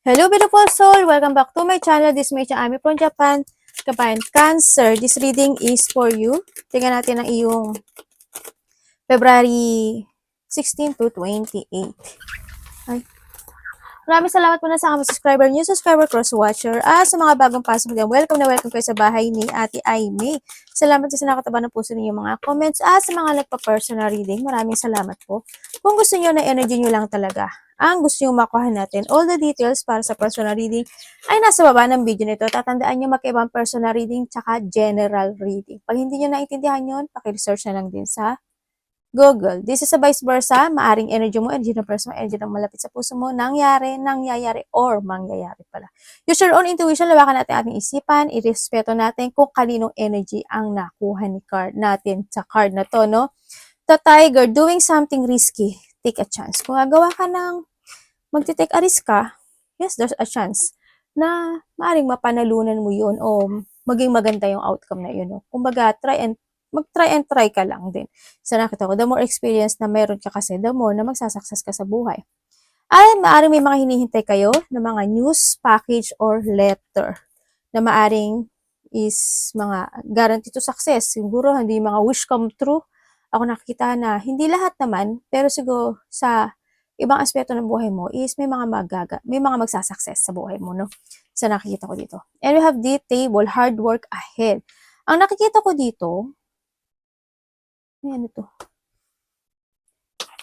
Hello, beautiful soul! Welcome back to my channel. This is Meisha Ami from Japan. Cancer, this reading is for you. Tingnan natin ang iyong February 16 to 28. Ay. Maraming salamat muna sa mga subscriber, new subscriber, cross-watcher. Sa mga bagong pasok dyan, welcome na welcome kayo sa bahay ni Ate Aimee. Salamat sa nakataba ng puso ninyo mga comments. Sa mga nagpa-personal reading, maraming salamat po. Kung gusto niyo na energy niyo lang talaga, ang gusto niyo makuha natin, all the details para sa personal reading ay nasa baba ng video nito. Tatandaan niyo magkaibang personal reading tsaka general reading. Pag hindi niyo naintindihan yun, paki-research na lang din sa Google. This is a vice versa. Maaring energy mo, energy ng person mo, energy ng malapit sa puso mo, nangyayari, or mangyayari pala. Use your own intuition, lawakan natin ating isipan, irespeto natin kung kaninong energy ang nakuha ni card natin sa card na to, no? The Tiger, doing something risky, take a chance. Kung gagawa ka ng magti-take a risk ka, yes, there's a chance na maaring mapanalunan mo yun o maging maganda yung outcome na yun, no? Kumbaga, mag-try and try ka lang din. So nakita ko, the more experience na meron ka kasi, the more na magsasucess ka sa buhay. Ay, maaring may mga hinihintay kayo na mga news, package, or letter na maaring is mga guarantee to success. Siguro, hindi mga wish come true. Ako nakikita na hindi lahat naman, pero siguro sa ibang aspeto ng buhay mo is may mga magsasucess sa buhay mo, no? So nakikita ko dito. And we have the table, hard work ahead. Ang nakikita ko dito, ano to?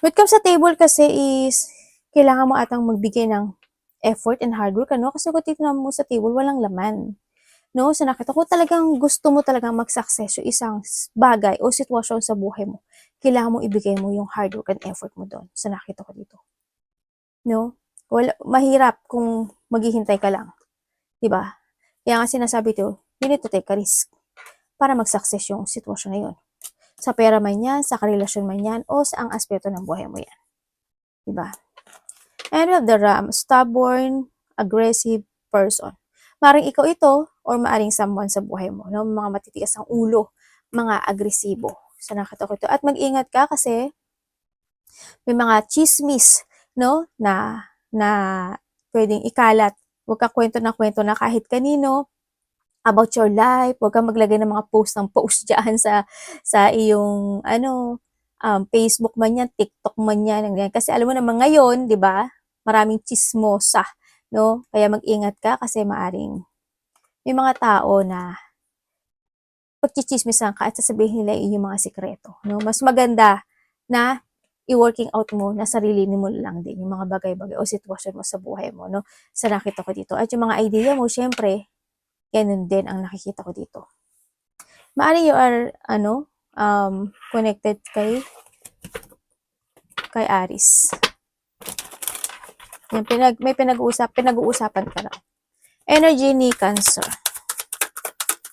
When it comes sa table kasi is, kailangan mo atang magbigay ng effort and hard work, ano? Kasi kung titignan mo sa table, walang laman. No? So nakita ko talagang gusto mo talagang mag-success yung isang bagay o sitwasyon sa buhay mo. Kailangan mo ibigay mo yung hard work and effort mo doon. So nakita ko dito. No? Mahirap kung maghihintay ka lang. Diba? Kaya nga sinasabi to, you need to take a risk para mag-success yung sitwasyon na yun. Sa pera man yan, sa karelasyon man yan, o sa ang aspeto ng buhay mo yan. Diba? And we have the Ram, stubborn, aggressive person. Maring ikaw ito, or maaring someone sa buhay mo, no? Mga matitigas ang ulo, mga agresibo. So nakita ko ito. At mag-ingat ka kasi may mga chismis, no? Na pwedeng ikalat. Huwag ka kwento na kahit kanino about your life. Huwag kang maglagay ng mga post dyan sa iyong Facebook man yan, TikTok man yan. Kasi alam mo naman ngayon, di ba? Maraming chismosa, no? Kaya mag-ingat ka kasi maaring may mga tao na pagchichismisan ka at sasabihin nila yung mga sikreto, no? Mas maganda na i-working out mo na sarili mo lang din yung mga bagay-bagay o sitwasyon mo sa buhay mo, no? Sa nakita ko dito. At yung mga idea mo, syempre, ganun din ang nakikita ko dito. Maaaring you are, connected kay Aries. Yan, may pinag-uusapan ka na. Energy ni Cancer.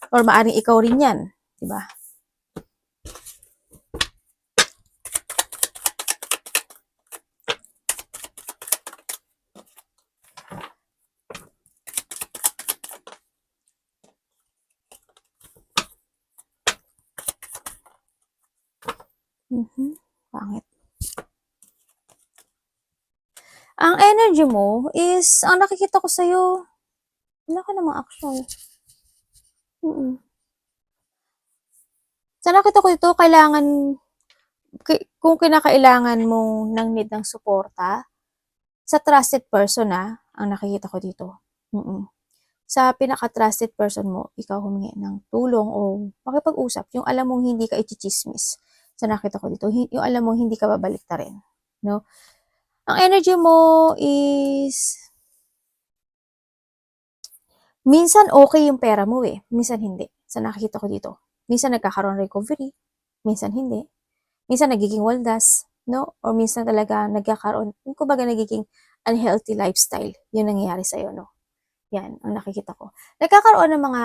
Or maaaring ikaw rin yan, di ba? Pangit. Ang energy mo is, ang nakikita ko sa'yo, wala ka namang action. Sa nakita ko ito, kung kinakailangan mong ng need ng suporta, sa trusted person ang nakikita ko dito. Sa pinaka-trusted person mo, ikaw humingi ng tulong o makipag-usap, yung alam mong hindi ka ichichismis. Sa nakita ko dito, yung alam mong hindi ka babaliktarin. No? Ang energy mo is, minsan okay yung pera mo minsan hindi. Sa nakikita ko dito. Minsan nagkakaroon recovery, minsan hindi. Minsan nagiging waldas, no? Or minsan talaga nagkakaroon, kumbaga nagiging unhealthy lifestyle. Yun nangyayari sa'yo, no? Yan, ang nakikita ko. Nagkakaroon ng mga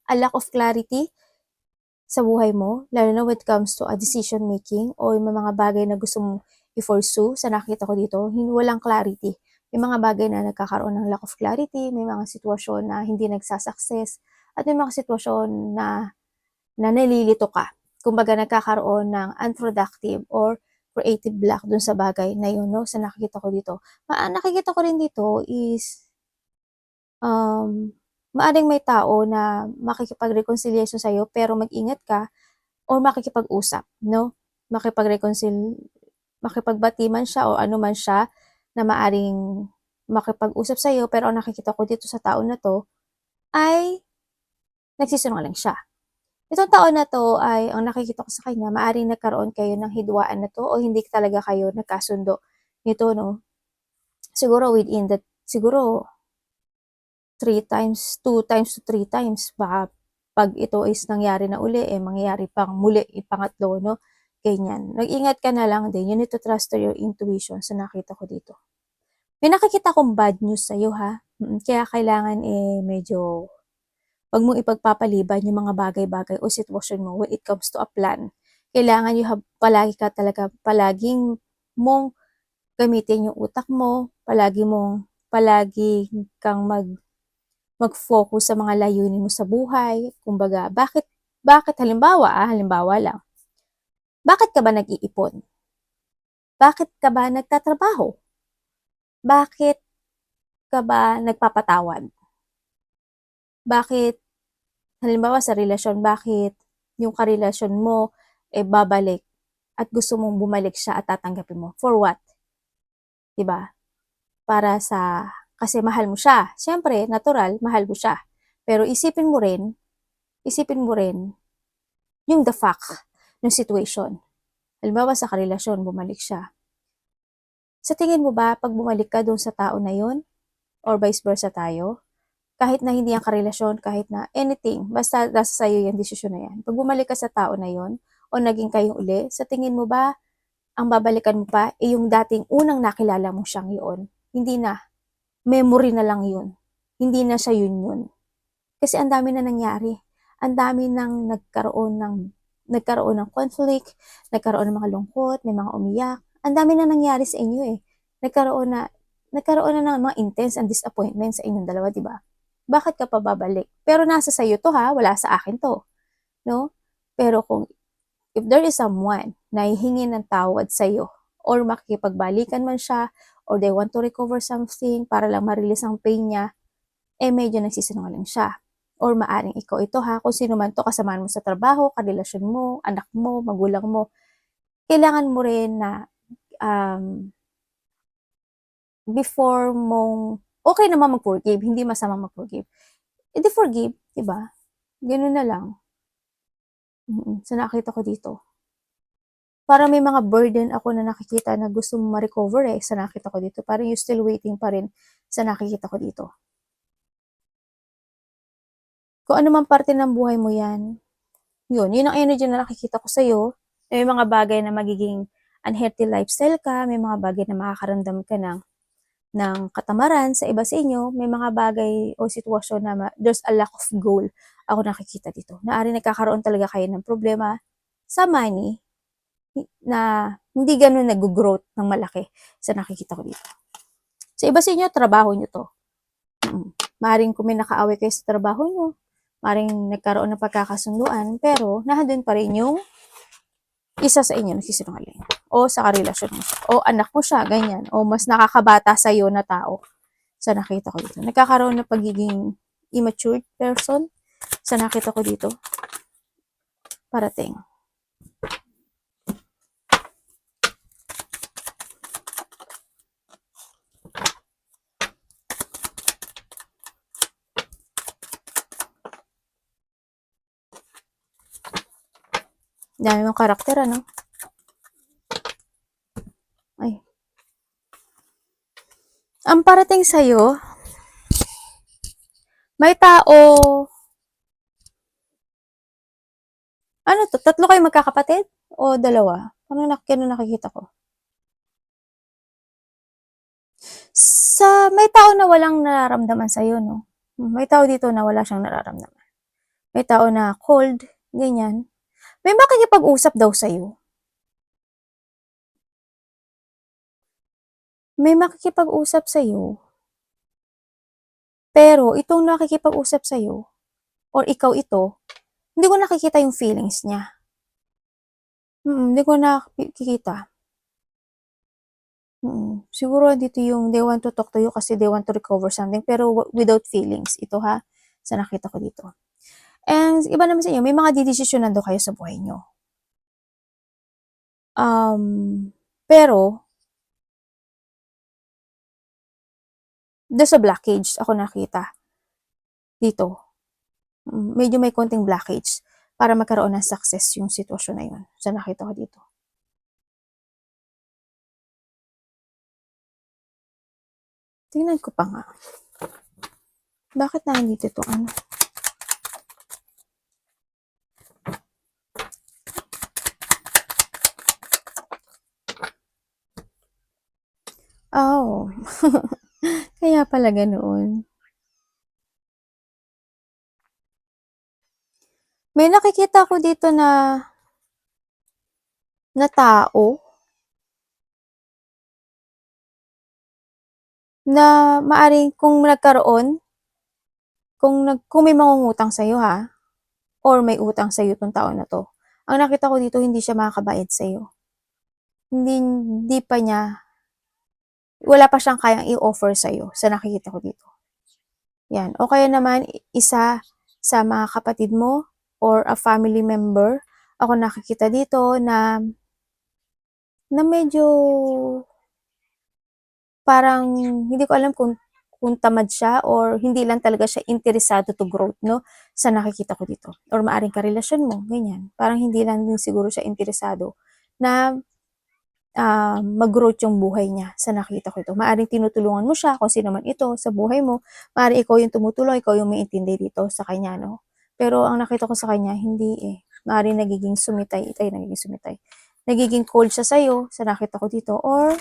a lack of clarity sa buhay mo, lalo na when it comes to a decision making o yung mga bagay na gusto mong i-pursue. Sa nakikita ko dito, walang clarity. May mga bagay na nagkakaroon ng lack of clarity, may mga sitwasyon na hindi nagsasucess, at may mga sitwasyon na nalilito ka. Kumbaga nagkakaroon ng unproductive or creative block dun sa bagay na yun, no? Sa nakikita ko dito. Nakikita ko rin dito is, maaring may tao na makikipag-reconciliation sa'yo, pero mag-ingat ka or makikipag-usap, no? Makipagbati man siya o ano man siya na maaring makipag-usap sa'yo, pero ang nakikita ko dito sa tao na 'to ay nagsisinungaling siya. Itong tao na 'to ay ang nakikita ko sa kanya maaaring nagkaroon kayo ng hidwaan na 'to o hindi talaga kayo nagkasundo nito, 'no? Siguro 3 times, 2 times to 3 times baka 'pag ito is nangyari na uli, mangyayari pang muli, pangatlo, 'no, ganyan. Mag-ingat ka na lang din, you need to trust to your intuition sa nakita ko dito. May nakikita akong bad news sa'yo, ha, kaya kailangan, medyo 'wag mong ipagpapaliban yung mga bagay-bagay o sitwasyon mo when it comes to a plan. Kailangan palaging mong gamitin yung utak mo, palagi kang mag-focus sa mga layunin mo sa buhay. Kumbaga, bakit halimbawa lang, bakit ka ba nag-iipon? Bakit ka ba nagtatrabaho? Bakit ka ba nagpapatawad? Bakit, halimbawa sa relasyon, bakit yung karelasyon mo babalik at gusto mong bumalik siya at tatanggapin mo? For what? 'Di ba? Kasi mahal mo siya. Siyempre, natural, mahal mo siya. Pero isipin mo rin yung the fact ng situation. Halimbawa sa karelasyon, bumalik siya. Sa tingin mo ba, pag bumalik ka doon sa tao na yon or vice versa tayo, kahit na hindi ang karelasyon, kahit na anything, basta nasa sa'yo yung desisyon na yan. Pag bumalik ka sa tao na yon o naging kayong uli, sa tingin mo ba, ang babalikan mo pa, yung dating unang nakilala mo siyang yun? Hindi na. Memory na lang yun. Hindi na siya yun. Kasi ang dami na nangyari. Ang dami nang nagkaroon ng conflict, nagkaroon ng mga lungkot, may mga umiyak. Ang dami na nangyari sa inyo eh. Nagkaroon na ng mga intense and disappointment sa inyong dalawa, di ba? Bakit ka pa babalik? Pero nasa sayo to ha, wala sa akin to. No? Pero if there is someone na hihingi ng tawad sa'yo or makikipagbalikan man siya or they want to recover something para lang ma-release ang pain niya, medyo nagsisinungaling siya. Or maaring ikaw ito ha, kung sino man to, kasamahan mo sa trabaho, karelasyon mo, anak mo, magulang mo, kailangan mo rin na before mong, okay naman mag-forgive, hindi masama mag-forgive. Hindi forgive, diba? Ganun na lang. So nakita ko dito. Parang may mga burden ako na nakikita na gusto mo ma-recover sa nakita ko dito. Parang you still waiting pa rin sa nakikita ko dito. Kung ano man parte ng buhay mo yan, yun ang energy na nakikita ko sa'yo. May mga bagay na magiging unhealthy lifestyle ka, may mga bagay na makakaramdam ka ng katamaran sa iba sa inyo, may mga bagay o sitwasyon na there's a lack of goal ako nakikita dito. Naari nagkakaroon talaga kayo ng problema sa money na hindi ganun nag-growth ng malaki sa nakikita ko dito. Sa iba sa inyo, trabaho nyo to. Maaring kung may nakaaway kayo sa trabaho nyo, maaring nagkaroon ng pagkakasunduan, pero nahandun pa rin yung isa sa inyo nagsisinungaling. O sa karelasyon mo siya. O anak mo siya, ganyan. O mas nakakabata sa'yo na tao. Sa nakita ko dito. Nagkakaroon ng pagiging immature person. Sa nakita ko dito. Parating. Dami mong karakter, ano? Ay. Ang parating sa'yo, may tao, ano to? 3 kayo magkakapatid? O 2? Ano nakikita ko? May tao na walang nararamdaman sa'yo, no? May tao dito na wala siyang nararamdaman. May tao na cold, ganyan. May makikipag-usap daw sa'yo. May makikipag-usap sa'yo. Pero itong nakikipag-usap sa'yo, or ikaw ito, hindi ko nakikita yung feelings niya. Hindi ko nakikita. Siguro dito yung they want to talk to you kasi they want to recover something pero without feelings. Ito ha, sa nakita ko dito. And iba naman sa inyo, may mga didesisyonan daw kayo sa buhay nyo. Pero, doon sa blockage, ako nakita dito. Medyo may konting blockage para magkaroon ng success yung sitwasyon na yun. So, nakita ko dito. Tingnan ko pa nga. Bakit nandito ito? Ano? Oh. Kaya pala ganoon. May nakikita ko dito na tao na maaring kung nagkaroon, kung may mangungutang sa'yo ha, or may utang sa'yo itong tao na to, ang nakita ko dito, hindi siya makakabayad sa'yo. Hindi pa niya, wala pa siyang kayang i-offer sa'yo sa nakikita ko dito. Yan. O kaya naman, isa sa mga kapatid mo or a family member, ako nakikita dito na medyo parang hindi ko alam kung tamad siya or hindi lang talaga siya interesado to growth, no? Sa nakikita ko dito. Or maaring karelasyon mo, ganyan. Parang hindi lang din siguro siya interesado na mag-growth yung buhay niya sa nakita ko ito. Maaring tinutulungan mo siya kung sino man ito sa buhay mo. Maaring ikaw yung tumutulong, ikaw yung may intindi dito sa kanya, no? Pero ang nakita ko sa kanya, hindi eh. Maaring nagiging sumitay, nagiging cold siya sa'yo sa nakita ko dito. Or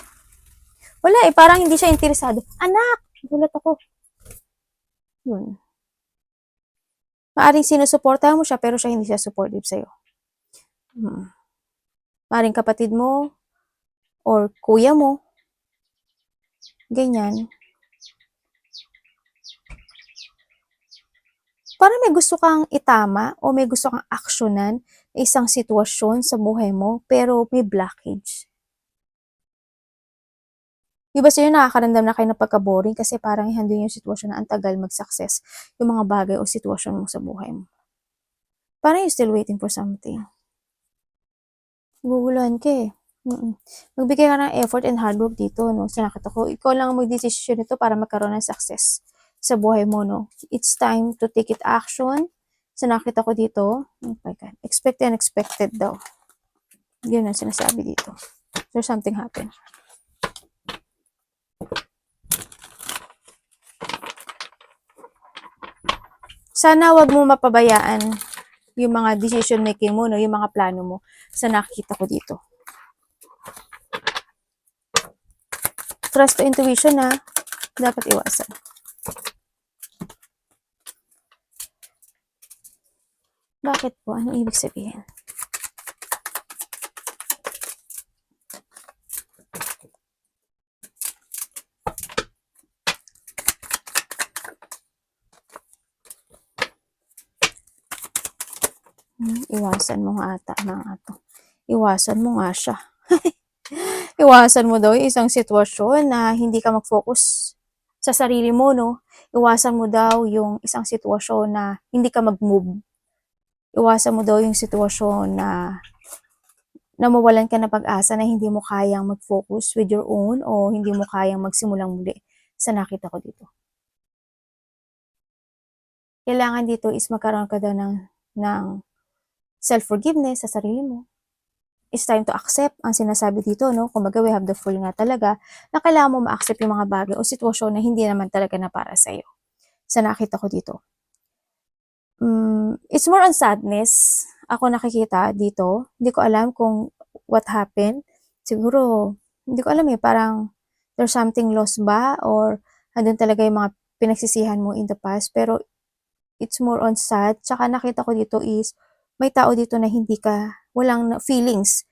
wala eh, parang hindi siya interesado. Anak! Gulat ako. Yun. Maaring sinusuportahan mo siya pero siya hindi siya supportive sa'yo. Maaring kapatid mo or kuya mo. Ganyan. Parang may gusto kang itama o may gusto kang aksyonan isang sitwasyon sa buhay mo pero may blockage. Iba sa'yo nakakaramdam na kayo ng pagka-boring kasi parang handun yung sitwasyon na ang tagal mag-success yung mga bagay o sitwasyon mo sa buhay mo. Parang you're still waiting for something. Guguluhan ka eh. Magbigay ka ng effort and hard work dito, no? Sa nakita ko, ikaw lang ang mag-decision nito para magkaroon ng success sa buhay mo, no? It's time to take it action. Sa nakita ko dito, oh my God, expected and unexpected daw. Yun ang sinasabi dito. There's something happen. Sana wag mo mapabayaan yung mga decision making mo, no? Yung mga plano mo sa nakikita ko dito. Trust to intuition na dapat iwasan. Bakit po? Anong ibig sabihin? Iwasan mo nga ata mga to. Iwasan mo nga siya. Iwasan mo daw yung isang sitwasyon na hindi ka mag-focus sa sarili mo, no? Iwasan mo daw yung isang sitwasyon na hindi ka mag-move. Iwasan mo daw yung sitwasyon na mawalan ka ng pag-asa na hindi mo kayang mag-focus with your own o hindi mo kayang magsimulang muli sa nakita ko dito. Kailangan dito is magkaroon ka daw ng self-forgiveness sa sarili mo. It's time to accept ang sinasabi dito, no? Kumbaga, we have the full nga talaga na kailangan mo ma-accept yung mga bagay o sitwasyon na hindi naman talaga na para sa'yo. Sa nakita ko dito. It's more on sadness. Ako nakikita dito. Hindi ko alam kung what happened. Siguro, hindi ko alam eh, parang there's something lost ba or andun talaga yung mga pinagsisihan mo in the past. Pero it's more on sad. Tsaka nakita ko dito is may tao dito na walang feelings.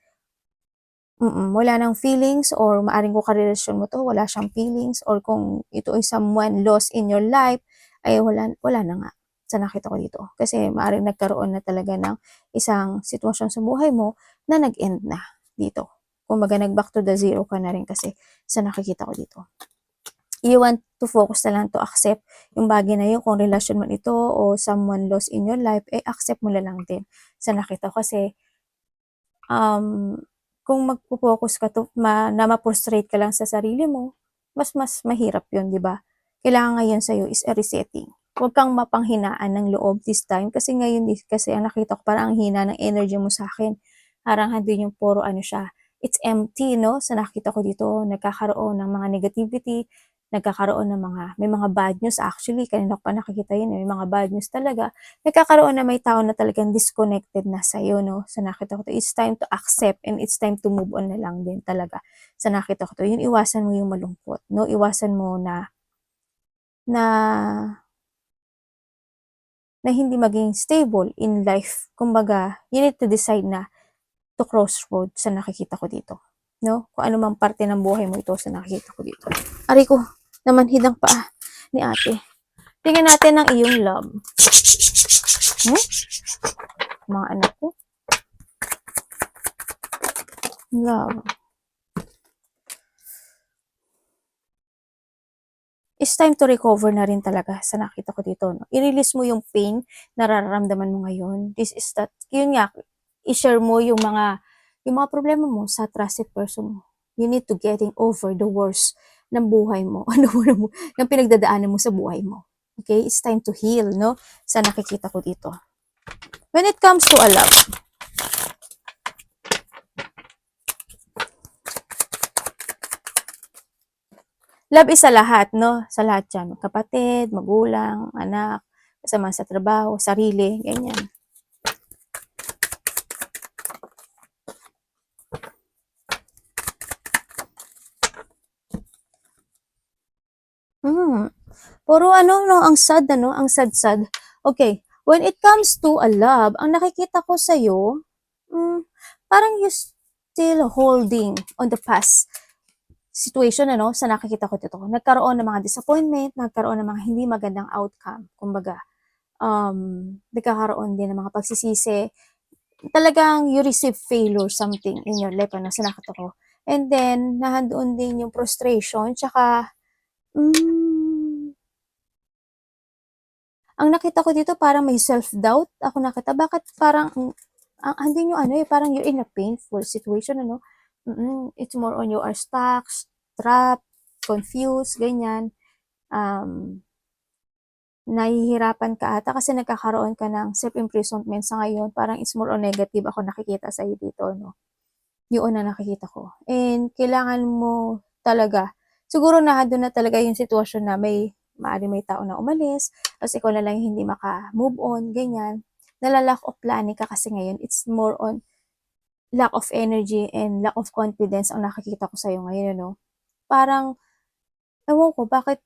Wala nang feelings or maaring kung karelasyon mo to, wala siyang feelings or kung ito ay someone lost in your life, ay wala na nga sa nakita ko dito. Kasi maaring nagkaroon na talaga ng isang sitwasyon sa buhay mo na nag-end na dito. Kumbaga, nag-back to the zero ka na rin kasi sa nakikita ko dito. You want to focus na lang to accept yung bagay na yun, kung relasyon man ito o someone lost in your life, accept mo na lang din sa nakita ko kasi kung magpo-focus ka na ma-frustrate ka lang sa sarili mo, mas mahirap yun, di ba? Kailangan ngayon sa'yo is a resetting. Huwag kang mapanghinaan ng loob this time kasi ngayon kasi ang nakita ko parang ang hina ng energy mo sa akin. Parang din yung puro ano siya, it's empty, no? Sa nakita ko dito, nagkakaroon ng mga negativity, nagkakaroon ng may mga bad news actually, kanina ko pa nakikita yun, may mga bad news talaga. Nagkakaroon na may tao na talagang disconnected na sa'yo, no? Sa nakita ko to, it's time to accept and it's time to move on na lang din talaga. Sa nakita ko to, yun, iwasan mo yung malungkot, no? Iwasan mo na hindi maging stable in life. Kumbaga, you need to decide na to crossroad sa nakikita ko dito. No? Kung ano mang parte ng buhay mo ito sa nakikita ko dito. Aray ko, namanhid ang paa ni ate. Tingnan natin ang iyong love. Mga anak ko. Love. It's time to recover na rin talaga sa nakita ko dito. No? I-release mo yung pain na nararamdaman mo ngayon. This is that, yun nga, i-share mo yung mga problema mo sa trusted person mo. You need to getting over the worst ng buhay mo. Ng pinagdadaanan mo sa buhay mo. Okay? It's time to heal, no? Sa nakikita ko dito. When it comes to a love, love is sa lahat, no? Sa lahat yan. Kapatid, magulang, anak, kasama sa trabaho, sarili, ganyan. Puro no, ang sad, ang sad-sad. Okay, when it comes to a love, ang nakikita ko sa'yo, parang you still holding on the past situation, sa nakikita ko dito. Nagkaroon ng mga disappointment, nagkaroon ng mga hindi magandang outcome. Kumbaga, nagkakaroon din ng mga pagsisisi. Talagang you receive failure something in your life, sa nakita ko. And then, nahandoon din yung frustration, tsaka, ang nakita ko dito parang may self-doubt. Ako nakita, bakit parang, andin yung parang you're in a painful situation, It's more on you are stuck, trapped, confused, ganyan. Nahihirapan ka ata kasi nagkakaroon ka ng self-imprisonment sa ngayon. Parang it's more on negative ako nakikita sa'yo dito, no? Yun na nakikita ko. And kailangan mo talaga, siguro doon na talaga yung sitwasyon na maaari may tao na umalis, tapos ikaw na lang hindi maka-move on, ganyan. Nala-lack of planning ka kasi ngayon, it's more on lack of energy and lack of confidence ang nakikita ko sa'yo ngayon, no? Parang, ewan ko, bakit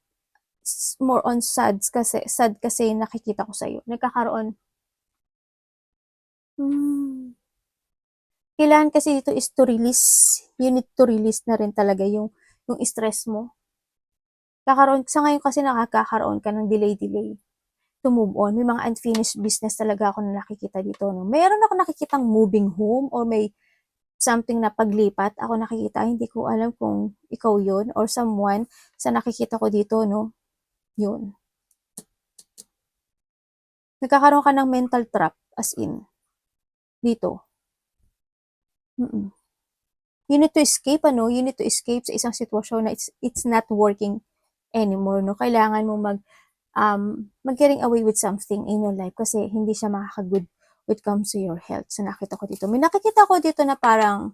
more on sad kasi nakikita ko sa'yo. Nagkakaroon, kailangan kasi dito is to release, you need to release na rin talaga yung stress mo. Sa ngayon kasi nakakaroon ka ng delay to move on. May mga unfinished business talaga ako na nakikita dito. No? Meron ako nakikitang moving home or may something na paglipat ako nakikita. Hindi ko alam kung ikaw yun or someone sa nakikita ko dito, no? Yun. Nagkakaroon ka ng mental trap as in. Dito. You need to escape, You need to escape sa isang sitwasyon na it's not working anymore, no? Kailangan mo mag-getting away with something in your life kasi hindi siya makaka-good when it comes to your health. So, nakita ko dito. May nakikita ko dito na parang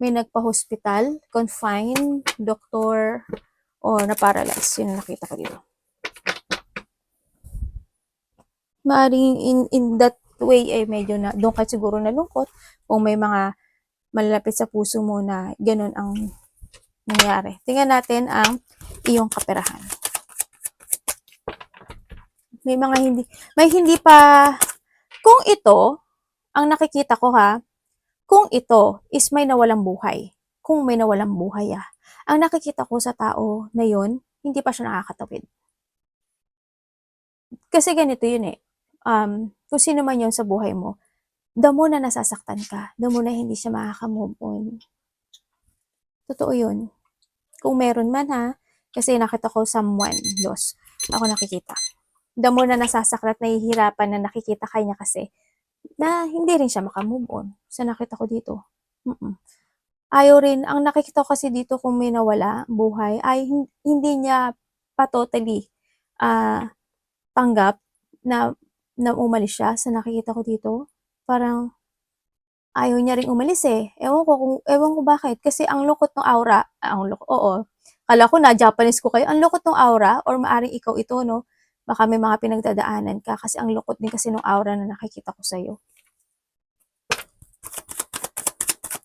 may nagpa-hospital, confined, doctor, or na-paralyze. Yun nakita ko dito. Maaring in that way, medyo na, doon ka siguro nalungkot kung may mga malalapit sa puso mo na ganun ang nangyari. Tingnan natin ang iyong kaperahan. May hindi pa, kung ito, ang nakikita ko kung ito is may nawalang buhay. Kung may nawalang buhay ang nakikita ko sa tao na yun, hindi pa siya nakakatawid. Kasi ganito yun kung sino man yun sa buhay mo, the more na nasasaktan ka, the more na hindi siya makaka-move on. Totoo yun. Kung meron man ha, kasi nakita ko someone, dos, ako nakikita. The more na nasasakrat, nahihirapan na nakikita kanya kasi, na hindi rin siya makamove on. Sa nakita ko dito. Ayaw rin, ang nakikita ko kasi dito kung may nawala, buhay, ay hindi niya pa totally tanggap na, na umalis siya. Sa nakikita ko dito, parang ayaw niya ring umalis eh. Ewan ko bakit. Kasi ang lungkot ng aura, oo. Kala ko na Japanese ko kayo. Ang lungkot ng aura, or maaring ikaw ito, no? Baka may mga pinagdadaanan ka kasi ang lungkot din kasi ng aura na nakikita ko sa'yo.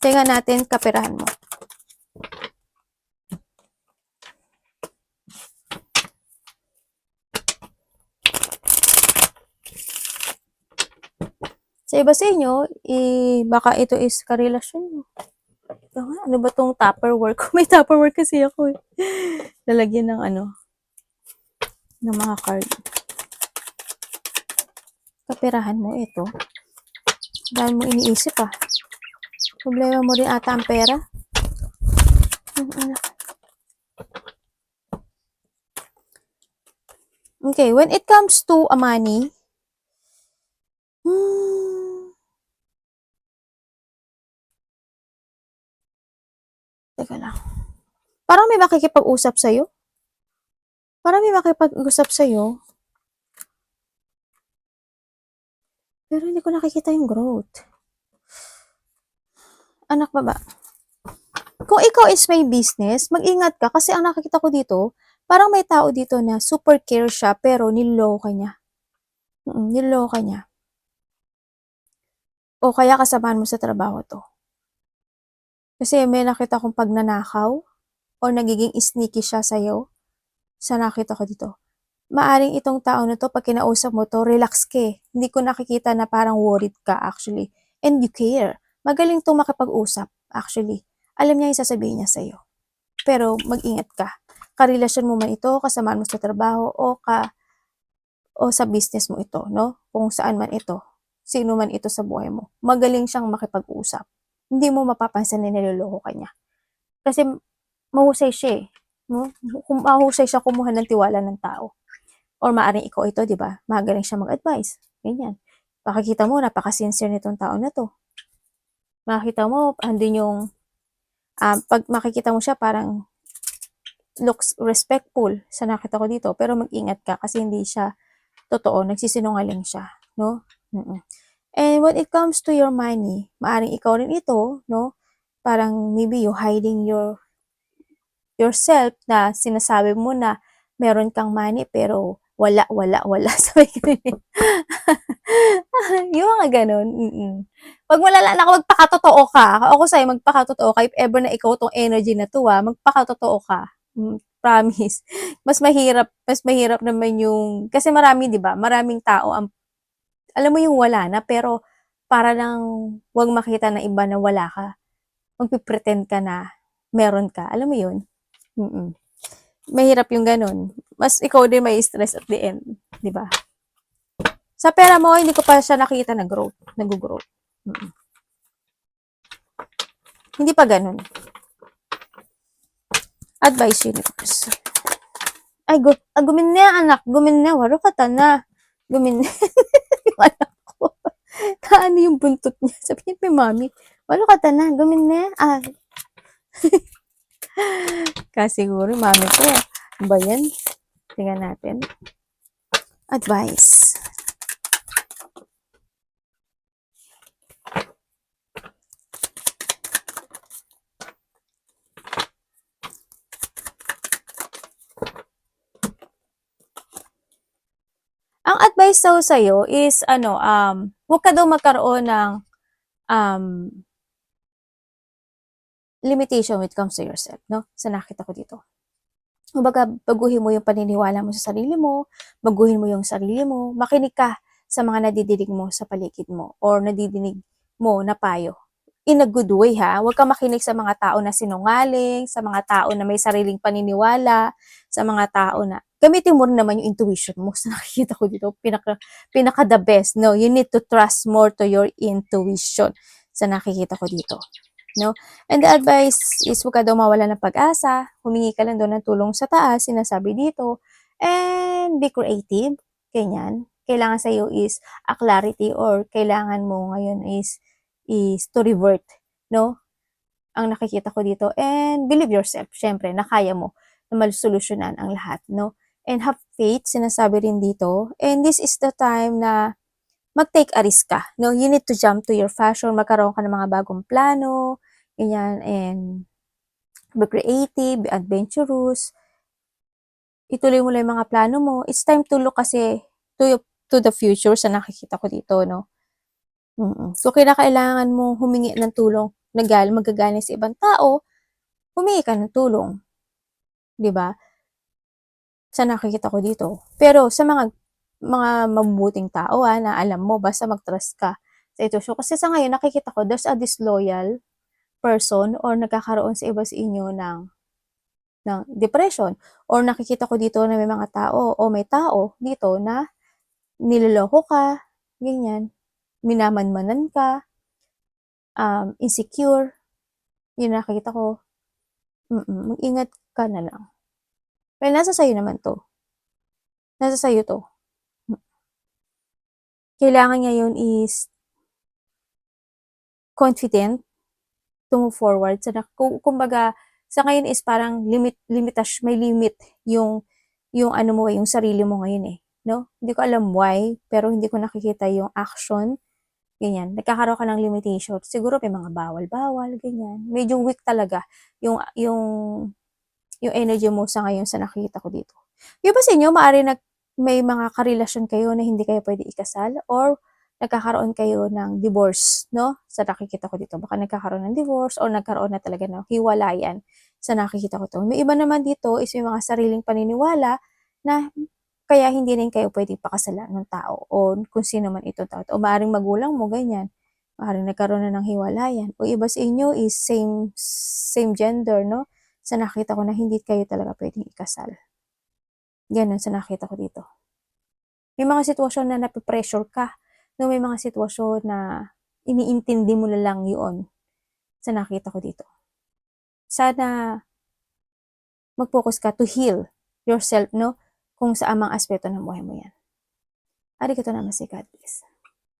Tingnan natin, kaperahan mo. Sa iba sa inyo, baka ito is karelasyon mo. Ano ba tong Tupperware ko? May Tupperware kasi ako eh. Lalagyan ng ng mga card. Kaperahan mo ito. Dahil mo iniisip ah. Problema mo rin ata ang pera. Okay, when it comes to money, teka lang. Parang may makikipag-usap sa'yo. Pero hindi ko nakikita yung growth. Anak ba ba? Kung ikaw is may business, mag-ingat ka kasi ang nakikita ko dito, parang may tao dito na super care siya pero niloloko niya. Niloloko niya. O kaya kasamahan mo sa trabaho to. Kasi may nakita kong pagnanakaw o nagiging sneaky siya sa'yo. Sa nakita ko dito. Maaring itong tao na to, pag kinausap mo to, relax ka eh. Hindi ko nakikita na parang worried ka actually. And you care. Magaling itong makipag-usap actually. Alam niya yung sasabihin niya sa'yo. Pero mag-ingat ka. Karelasyon mo man ito, kasamaan mo sa trabaho, o sa business mo ito, no? Kung saan man ito. Sino man ito sa buhay mo. Magaling siyang makipag-usap. Hindi mo mapapansin na niloloko ka niya. Kasi mahusay siya eh. No? Mahusay siya kumuha ng tiwala ng tao. Or maaring ikaw ito, di ba? Magaling siya mag-advise. Ganyan. Makikita mo, napaka-sincere nitong tao na to. Makikita mo, andun yung, pag makikita mo siya, parang looks respectful sa nakita ko dito. Pero mag-ingat ka kasi hindi siya totoo. Nagsisinungaling siya. No? And when it comes to your money, maaring ikaw rin ito, no? Parang maybe you hiding yourself na sinasabi mo na meron kang money pero wala. Sabi ko yung mga ganun. Pag malala na ako, magpakatotoo ka. Ako sa'yo, magpakatotoo ka. If ever na ikaw tong energy na to, magpakatotoo ka. Promise. Mas mahirap naman yung, kasi marami, di ba? Maraming tao ang alam mo yung wala na, pero para lang wag makita ng iba na wala ka. Magpipretend ka na meron ka. Alam mo yun? Mahirap yung ganun. Mas ikaw din may stress at the end. Di ba? Sa pera mo, hindi ko pa siya nakita na growth. Nag-growth. Hindi pa ganun. Advice universe. Ay, gumin na anak. Gumin na. Waro ka ta na. Gumin na. Yung anak ko. Kaano yung buntot niya? Sabi niya, mami, walo ka ta na. Gumin na. Kasiguro, mami ko. Ba yan? Tingnan natin. Advice. Ang advice daw sa'yo is, huwag ka daw magkaroon ng limitation when it comes to yourself, no? Sa nakita ko dito. Kumbaga, baguhin mo yung paniniwala mo sa sarili mo, baguhin mo yung sarili mo, makinig ka sa mga nadidinig mo sa paligid mo or nadidinig mo na payo. In a good way ha, huwag ka makinig sa mga tao na sinungaling, sa mga tao na may sariling paniniwala, sa mga tao na gamitin mo rin naman yung intuition mo. Sa nakikita ko dito, pinaka the best. No, you need to trust more to your intuition. Sa nakikita ko dito. no? And the advice is huwag ka daw mawala ng pag-asa, humingi ka lang daw ng tulong sa taas, sinasabi dito, and be creative, ganyan. Kailangan sa iyo is a clarity or kailangan mo ngayon is to revert, no? Ang nakikita ko dito. And believe yourself, syempre, na kaya mo na masolusyonan ang lahat, no? And have faith, sinasabi rin dito. And this is the time na mag-take a risk ka, no? You need to jump to your fashion, magkaroon ka ng mga bagong plano, ganyan, and be creative, be adventurous, ituloy mo lang yung mga plano mo. It's time to look kasi to the future sa nakikita ko dito, no? So, kailangan mo humingi ng tulong na magagaling sa ibang tao, humingi ka ng tulong, di ba? Sa nakikita ko dito. Pero sa mga mabubuting tao na alam mo, basta mag-trust ka sa ito. So, kasi sa ngayon, nakikita ko, there's a disloyal person or nagkakaroon sa iba sa inyo ng depression. Or nakikita ko dito na may mga tao o may tao dito na niloloko ka, ganyan, minamanmanan ka, insecure, yun nakikita ko, mag-ingat ka na lang. Well, nasa sayo naman to. Nasa sayo to. Kailangan ngayon is confident to move forward. Kumbaga, sa ngayon is parang may limit yung ano mo, yung sarili mo ngayon no? Hindi ko alam why, pero hindi ko nakikita yung action, ganyan. Nagkakaroon ka ng limitation. Siguro may mga bawal-bawal, ganyan. Medyo weak talaga yung energy mo sa ngayon sa nakikita ko dito. Yung ba sa inyo, may mga karelasyon kayo na hindi kayo pwede ikasal or nagkakaroon kayo ng divorce, no? Sa nakikita ko dito. Baka nagkakaroon ng divorce or nagkaroon na talaga ng hiwalayan sa nakikita ko to. May iba naman dito is may mga sariling paniniwala na kaya hindi rin kayo pwede pakasalan ng tao o kung sino man itong tao. O maaaring magulang mo, ganyan. Maaaring nagkaroon na ng hiwalayan. O iba sa inyo is same gender, no? Sa nakita ko na hindi kayo talaga pwedeng ikasal. Ganun sa nakita ko dito. May mga sitwasyon na napipressure ka. No, may mga sitwasyon na iniintindi mo na lang yun sa nakita ko dito. Sana mag-focus ka to heal yourself, no? Kung sa amang aspeto ng buhay mo yan. Arigatou namaste, God bless.